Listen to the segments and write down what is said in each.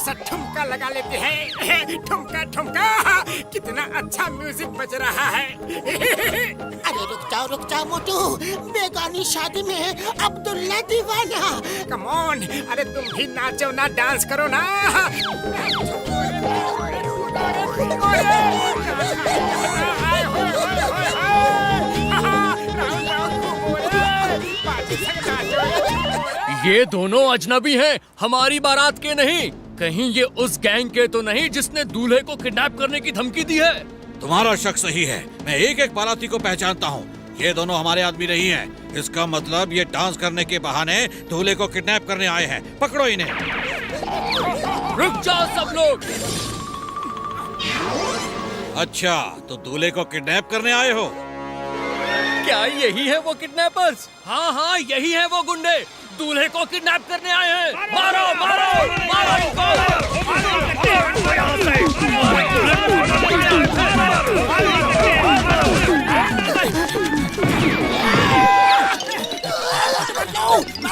सा ठुमका लगा लेते हैं। ठुमका ठुमका, कितना अच्छा म्यूजिक बज रहा है। अरे रुक जाओ मोटू, बेगानी शादी में अब्दुल्ला दीवाना। कम ऑन, अरे तुम भी नाचो ना, डांस करो ना। ये दोनों अजनबी हैं, हमारी बारात के नहीं। कहीं ये उस गैंग के तो नहीं जिसने दूल्हे को किडनैप करने की धमकी दी है? तुम्हारा शक सही है, मैं एक एक बाराती को पहचानता हूँ। ये दोनों हमारे आदमी नहीं हैं। इसका मतलब ये डांस करने के बहाने दूल्हे को किडनैप करने आए हैं। पकड़ो इन्हें। रुक जाओ सब लोग। अच्छा, तो दूल्हे को किडनैप करने आए हो? क्या यही है वो किडनैपर्स? हाँ हाँ, यही है वो गुंडे, दूल्हे को किडनैप करने आए हैं। मारो मारो मारो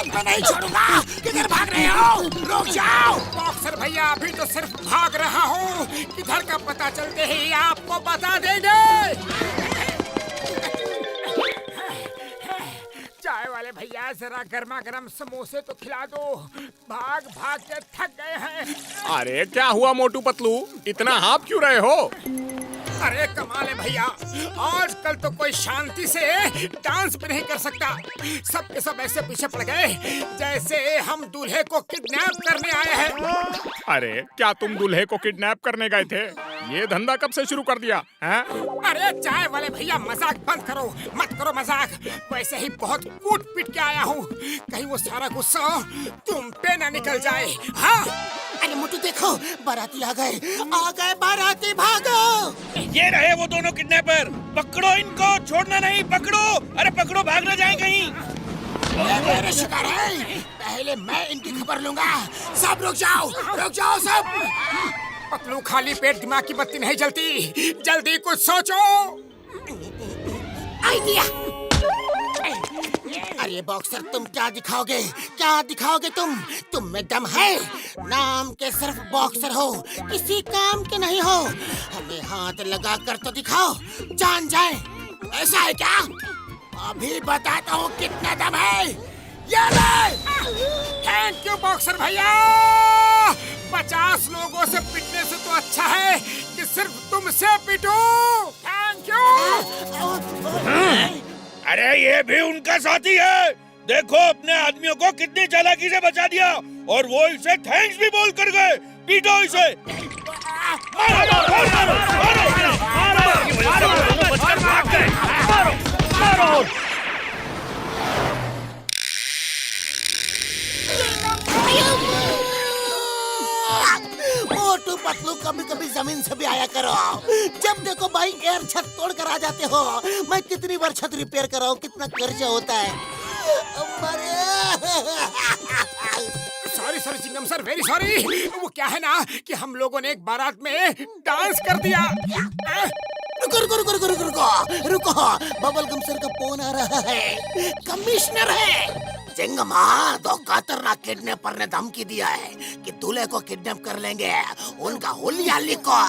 मैं नहीं छोड़ूंगा। किधर भाग रहे हो? रुक जाओ। बॉक्सर भैया, अभी तो सिर्फ भाग रहा हूँ। किधर का पता चलते ही आपको बता देंगे। चाय वाले भैया, जरा गर्मा गर्म समोसे तो खिला दो। भाग भाग के थक गए हैं। अरे क्या हुआ मोटू पतलू, इतना हाँफ क्यों रहे हो? अरे कमाल है भैया, आजकल तो कोई शांति से डांस भी नहीं कर सकता। सब के सब ऐसे पीछे पड़ गए जैसे हम दूल्हे को किडनैप करने आए हैं। अरे क्या तुम दूल्हे को किडनैप करने गए थे? ये धंधा कब से शुरू कर दिया है? अरे चाय वाले भैया, मजाक बंद करो, मत करो मजाक। वैसे ही बहुत कूट पीट के आया हूँ, कहीं वो सारा गुस्सा तुम पे ना निकल जाए। हाँ, अरे मोटू देखो, बाराती आ गए बाराती, भागो। ये रहे वो दोनों किडनैपर। पकड़ो इनको, छोड़ना नहीं। पकड़ो, अरे पकड़ो, भाग ना जाए कहीं। ये मेरे शिकार है, पहले मैं इनकी खबर लूंगा। सब रुक जाओ सब। पतलू, खाली पेट दिमाग की बत्ती नहीं जलती, जल्दी कुछ सोचो। आइडिया। अरे बॉक्सर, तुम क्या दिखाओगे तुम में दम है? नाम के सिर्फ बॉक्सर हो, किसी काम के नहीं हो। हमें हाथ लगा कर तो दिखाओ, जान जाए। ऐसा है क्या? अभी बताता हूँ कितना दम है। ये ले। थैंक यू बॉक्सर भैया। 50 लोगों से पिटने से तो अच्छा है कि सिर्फ तुमसे पिटूं। Thank you. अरे ये भी उनका साथी है। देखो अपने आदमियों को कितनी चालाकी से बचा दिया, और वो इसे थैंक्स भी बोल कर गए। पीटो इसे। मोटू पतलू, कभी जमीन से भी आया करो। जब देखो भाई एयर छत तोड़ कर आ जाते हो। मैं कितनी बार छत रिपेयर कराऊं, कितना खर्चा होता है। सॉरी चिंगम सर, वेरी सॉरी। वो क्या है ना कि हम लोगों ने एक बारात में डांस कर दिया। रुको, बबल गम सर का फोन आ रहा है। कमिश्नर है। चिंगमा, दो खतरनाक किडनैपर ने धमकी दिया है कि दूल्हे को किडनैप कर लेंगे। उनका हुलिया लिखो।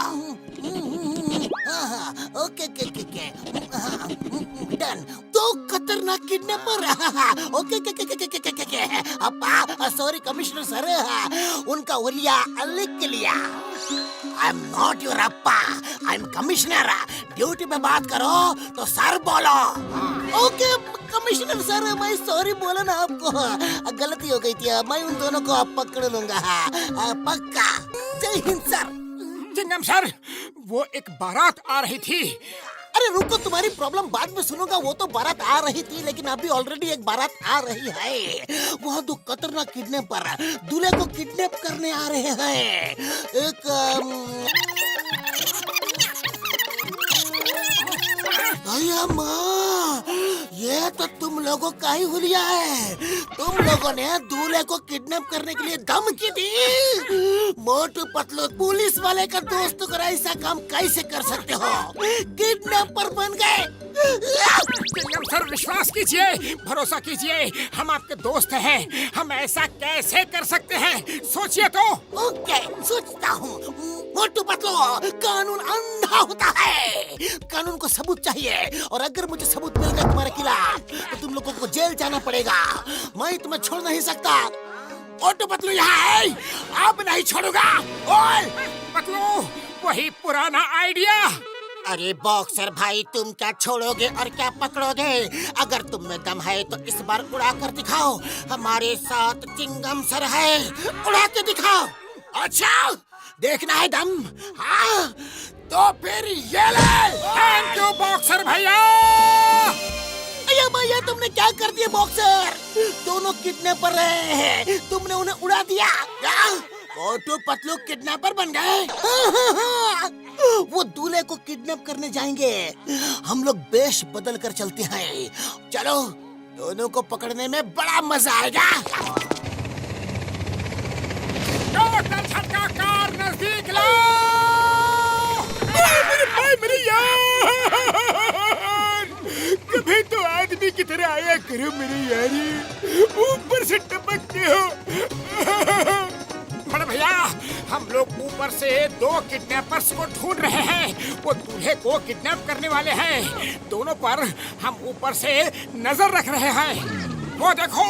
Okay done. दो खतरनाक किडनैपर। ओके अपा, सॉरी कमिश्नर सर, उनका हुलिया लिख लिया। I am not your Appa, I am commissioner. Duty पे बात करो तो सर बोलो। ओके कमिश्नर सर, मैं सॉरी बोला ना आपको, गलती हो गई थी। मैं उन दोनों को आप पकड़ लूंगा, पक्का। जय हिंद सर। चिंगम सर, वो एक बारात आ रही थी। अरे रुको, तुम्हारी प्रॉब्लम बाद में सुनूंगा। वो तो बारात आ रही थी, लेकिन अभी ऑलरेडी एक बारात आ रही है। वहाँ दो खतरनाक किडनैपर दूल्हे को किडनैप करने आ रहे हैं। एक भैया माँ, ये तो तुम लोगों का ही हुलिया है। तुम लोगों ने दूल्हे को किडनैप करने के लिए धमकी दी। मोटू पतलू, पुलिस वाले का दोस्त को ऐसा काम कैसे कर सकते हो? किडनैपर बन गए। चिंगम सर, विश्वास कीजिए, भरोसा कीजिए, हम आपके दोस्त हैं। हम ऐसा कैसे कर सकते हैं, सोचिए तो। ओके, सोचता हूँ। मोटू पतलू, कानून अंधा होता है। कानून को सबूत चाहिए, और अगर मुझे सबूत मिल गया तुम्हारे खिलाफ तो तुम लोगों को जेल जाना पड़ेगा। मैं तुम्हें छोड़ नहीं सकता। मोटू पतलू यहाँ है, अब नहीं छोड़ूंगा। ओए पतलू, वही पुराना आइडिया। अरे बॉक्सर भाई, तुम क्या छोड़ोगे और क्या पकड़ोगे? अगर तुम में दम है तो इस बार उड़ा कर दिखाओ। हमारे साथ चिंगम सर है, उड़ा के दिखाओ। अच्छा, देखना है दम? हाँ, तो फिर ये ले। थैंक यू बॉक्सर भैया। अरे भैया, तुमने क्या कर दिया बॉक्सर? दोनों किडनैपर रहे हैं, तुमने उन्हें उड़ा दिया। क्या मोटू पतलू किडनैपर बन गए? वो दूल्हे को किडनैप करने जाएंगे। हम लोग वेश बदल कर चलते हैं। चलो, दोनों को पकड़ने में बड़ा मजा आएगा। टोटल झटका कार नजदीक लो। मेरी यार, कभी तो आदमी की तरह आया करो मेरे यारी, ऊपर से टपकते हो। बड़े भैया, हम लोग ऊपर से 2 किडनैपर्स को ढूंढ रहे हैं। वो दूल्हे को किडनैप करने वाले हैं। दोनों पर हम ऊपर से नजर रख रहे हैं। वो देखो,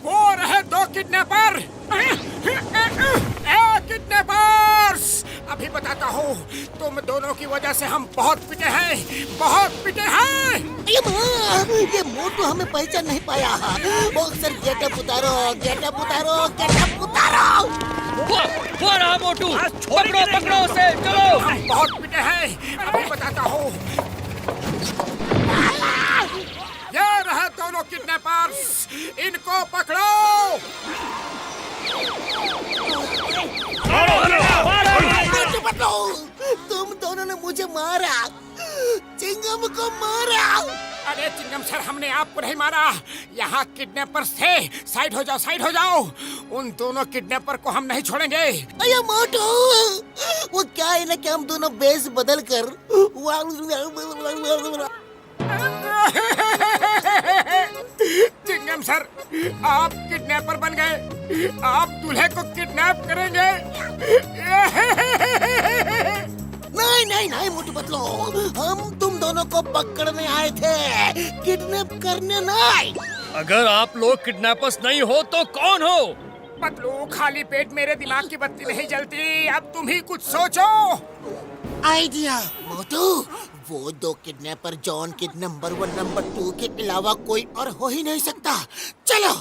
वो रहे 2 किडनैपर। किडनैपर्स, अभी बताता हूँ, तुम दोनों की वजह से हम बहुत पिटे हैं, बहुत पिटे हैं। ये मोटू हमें पहचान नहीं पाया। बॉक्सर, गेटअप उतारो, गेटअप उतारो, गेटअप उतारो। वो रहा मोटू, पकड़ो पकड़ो उसे, चलो। हम बहुत पिटे हैं, अभी बताता हूँ। ये रहे दोनों किडनैपर्स, इनको पकड़ो। मोटू पतलू, तुम दोनों ने मुझे मारा, चिंगम को मारा। अरे चिंगम सर, हमने आपको नहीं मारा। यहाँ किडनैपर्स थे। साइड हो जाओ, साइड हो जाओ। उन दोनों किडनैपर को हम नहीं छोड़ेंगे। अरे मोटू, वो क्या है ना कि हम दोनों बेस बदल कर चिंगम सर, आप किडनैपर बन गए। आप दूल्हे को किडनैप करेंगे। नहीं नहीं नहीं मोटू पतलू, हम तुम दोनों को पकड़ने आए थे, किडनैप करने नहीं। अगर आप लोग किडनैपर्स नहीं हो तो कौन हो? पतलू, खाली पेट मेरे दिमाग की बत्ती नहीं जलती। अब तुम ही कुछ सोचो। आइडिया मोटू, वो 2 किडनैपर जॉन के नंबर 1 नंबर 2 के अलावा कोई और हो ही नहीं सकता। चलो।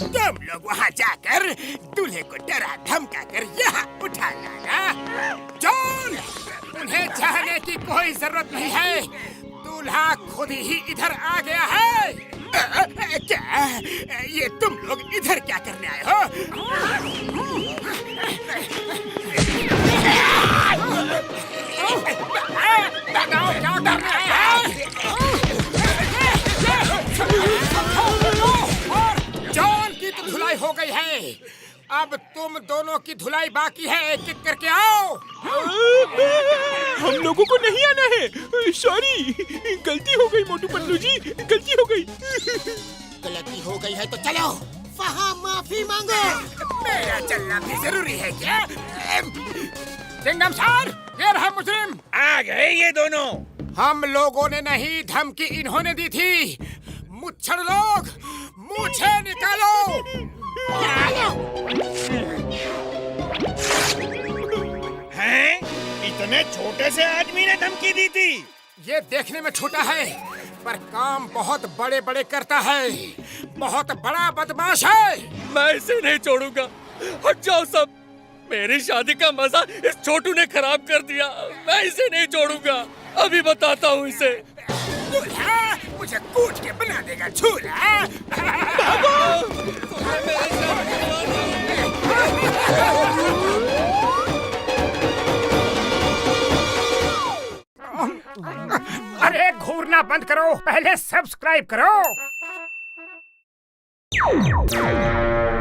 तुम लोग वहाँ जाकर दूल्हे को डरा धमका कर यहाँ उठा लाना। जॉन, उन्हें जाने की कोई जरूरत नहीं है। दूल्हा खुद ही इधर आ गया है। क्या ये तुम लोग इधर क्या करने आए हो? बताओ क्या करने आए हो? जॉन की तो धुलाई हो गई है, अब तुम दोनों की धुलाई बाकी है। एक एक करके आओ। हम लोगों को नहीं आना है। सॉरी, गलती हो गई मोटू पतलू जी, गलती हो गई। गलती हो गई है तो चलो, वहाँ माफी मांगो। मेरा चलना भी जरूरी है क्या? चिंगम सर, ये रहा मुजरिम। आ गए ये दोनों। हम लोगों ने नहीं, धमकी इन्होंने दी थी। मुच्छड़ लोग, मूछें निकालो। हैं? इतने छोटे से आदमी ने धमकी दी थी? ये देखने में छोटा है, पर काम बहुत बड़े बड़े करता है। बहुत बड़ा बदमाश है। मैं इसे नहीं छोड़ूंगा। हट जाओ सब। मेरी शादी का मजा इस छोटू ने खराब कर दिया। मैं इसे नहीं छोड़ूंगा। अभी बताता हूँ इसे। दूल्हा मुझे कूट के बना देगा झूला। अरे घूरना बंद करो, पहले सब्सक्राइब करो। है